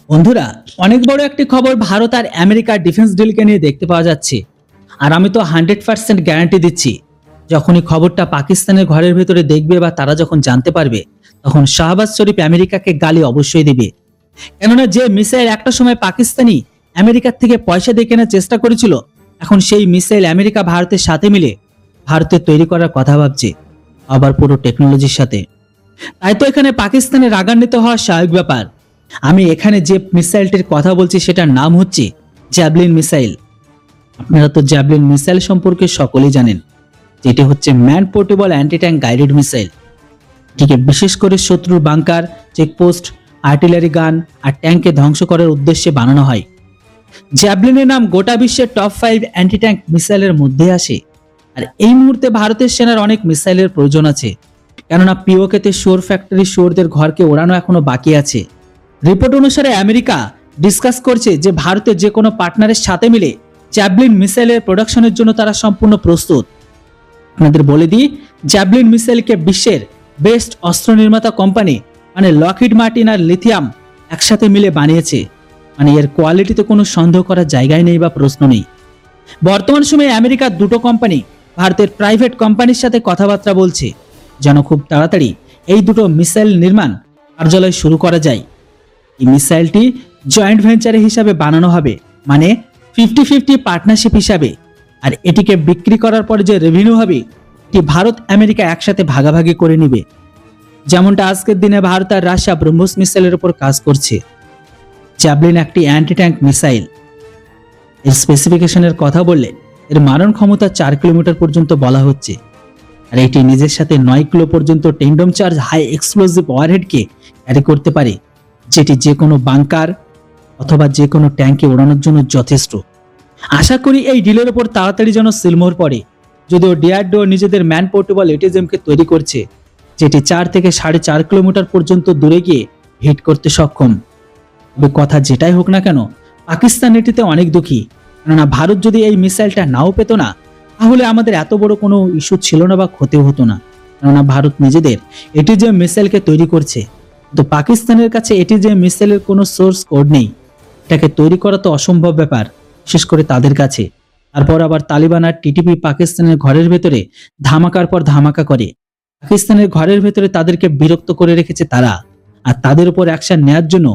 বন্ধুরা, অনেক বড় একটি খবর ভারত আর আমেরিকার ডিফেন্স ডিলকে নিয়ে দেখতে পাওয়া যাচ্ছে। আর আমি তো 100% গ্যারান্টি দিচ্ছি, যখনই খবরটা পাকিস্তানের ঘরের ভেতরে দেখবে বা তারা যখন জানতে পারবে, তখন শাহবাজ শরীফ আমেরিকাকে গালি অবশ্যই দিবে। কেননা যে মিসাইল একটা সময় পাকিস্তানি আমেরিকার থেকে পয়সা দিয়ে কেনার চেষ্টা করেছিল, এখন সেই মিসাইল আমেরিকা ভারতের সাথে মিলে ভারতের তৈরি করার কথা ভাবছে, আবার পুরো টেকনোলজির সাথে। তাই তো এখানে পাকিস্তানের রাগান্বিত হওয়া স্বাভাবিক ব্যাপার। আমি এখানে যে মিসাইলটির কথা বলছি সেটার নাম হচ্ছে জ্যাভলিন মিসাইল। আপনারা তো জ্যাভলিন মিসাইল সম্পর্কে সকলেই জানেন, যেটি হচ্ছে man portable anti tank guided missile. এটিকে বিশেষ করে শত্রুর বাংকার, চেকপোস্ট, আর্টিলারি গান আর ট্যাঙ্কে ধ্বংস করার উদ্দেশ্যে বানানো হয়। জ্যাভলিনের নাম গোটা বিশ্বের টপ 5 অ্যান্টি ট্যাঙ্ক মিসাইলের মধ্যে আসে। আর এই মুহূর্তে ভারতের সেনার অনেক মিসাইলের প্রয়োজন আছে, কেননা পিওকেতে শোর ফ্যাক্টরি শোরদের ঘরকে ওড়ানো এখনো বাকি আছে। রিপোর্ট অনুসারে আমেরিকা ডিসকাস করছে যে ভারতের যে কোনো পার্টনারের সাথে মিলে জ্যাভলিন মিসাইলের প্রোডাকশনের জন্য তারা সম্পূর্ণ প্রস্তুত। আপনাদের বলে দিই, জ্যাভলিন মিসাইলকে বিশ্বের বেস্ট অস্ত্র নির্মাতা কোম্পানি মানে লকহিড মার্টিন আর লিথিয়াম একসাথে মিলে বানিয়েছে। মানে এর কোয়ালিটিতে কোনো সন্দেহ করার জায়গায় নেই বা প্রশ্ন নেই। বর্তমান সময়ে আমেরিকার দুটো কোম্পানি ভারতের প্রাইভেট কোম্পানির সাথে কথাবার্তা বলছে, যেন খুব তাড়াতাড়ি এই দুটো মিসাইল নির্মাণ কার্যালয় শুরু করা যায়। এই মিসাইলটি জয়েন্ট ভেঞ্চারে হিসাবে বানানো হবে, মানে 50-50 পার্টনারশিপ হিসাবে। আর এটিকে বিক্রি করার পরে যে রেভিনিউ হবে, এটি ভারত আমেরিকা একসাথে ভাগাভাগি করে নিবে। যেমনটা আজকের দিনে ভারত আর রাশিয়া ব্রহ্মোস মিসাইলের উপর কাজ করছে। জ্যাভলিন একটি অ্যান্টি ট্যাঙ্ক মিসাইল। এর স্পেসিফিকেশনের কথা বললে এর মারণ ক্ষমতা 4 কিলোমিটার পর্যন্ত বলা হচ্ছে। আর এটি নিজের সাথে 9 কিলো পর্যন্ত টেন্ডম চার্জ হাই এক্সপ্লোসিভ ওয়ারহেডকে ক্যারি করতে পারে, যেটি যে কোনো বাংকার অথবা যে কোনো ট্যাঙ্কে ওড়ানোর জন্য যথেষ্ট। আশা করি এই ডিলের উপর তাড়াতাড়ি যেন সিলমোহর পড়ে। যদিও ডিআরডিও নিজেদের ম্যান পোর্টেবল এটিএমকে তৈরি করছে, যেটি 4 থেকে 4.5 কিলোমিটার পর্যন্ত দূরে গিয়ে হিট করতে সক্ষম। তবে কথা যেটাই হোক না কেন, পাকিস্তান এটিতে অনেক দুঃখী। কেননা ভারত যদি এই মিসাইলটা নাও পেত না, তাহলে আমাদের এত বড় কোনো ইস্যু ছিল না বা ক্ষতিও হতো না। কেননা ভারত নিজেদের এটিজেম মিসাইলকে তৈরি করছে, কিন্তু পাকিস্তানের কাছে এটিজেম মিসাইলের কোনো সোর্স কোড নেই। এটাকে তৈরি করা তো অসম্ভব ব্যাপার, বিশেষ করে তাদের কাছে। তারপর আবার তালিবান আর টিটিপি পাকিস্তানের ঘরের ভেতরে ধামাকার পর ধামাকা করে। পাকিস্তানের ঘরের ভেতরে তাদেরকে বিরক্ত করে রেখেছে তারা। আর তাদের উপর অ্যাকশন নেওয়ার জন্য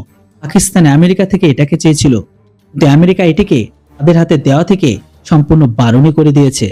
পাকিস্তান আমেরিকা থেকে এটাকে চেয়েছিল, কিন্তু আমেরিকা এটিকে তাদের হাতে দেওয়া থেকে সম্পূর্ণ বারণই করে দিয়েছে।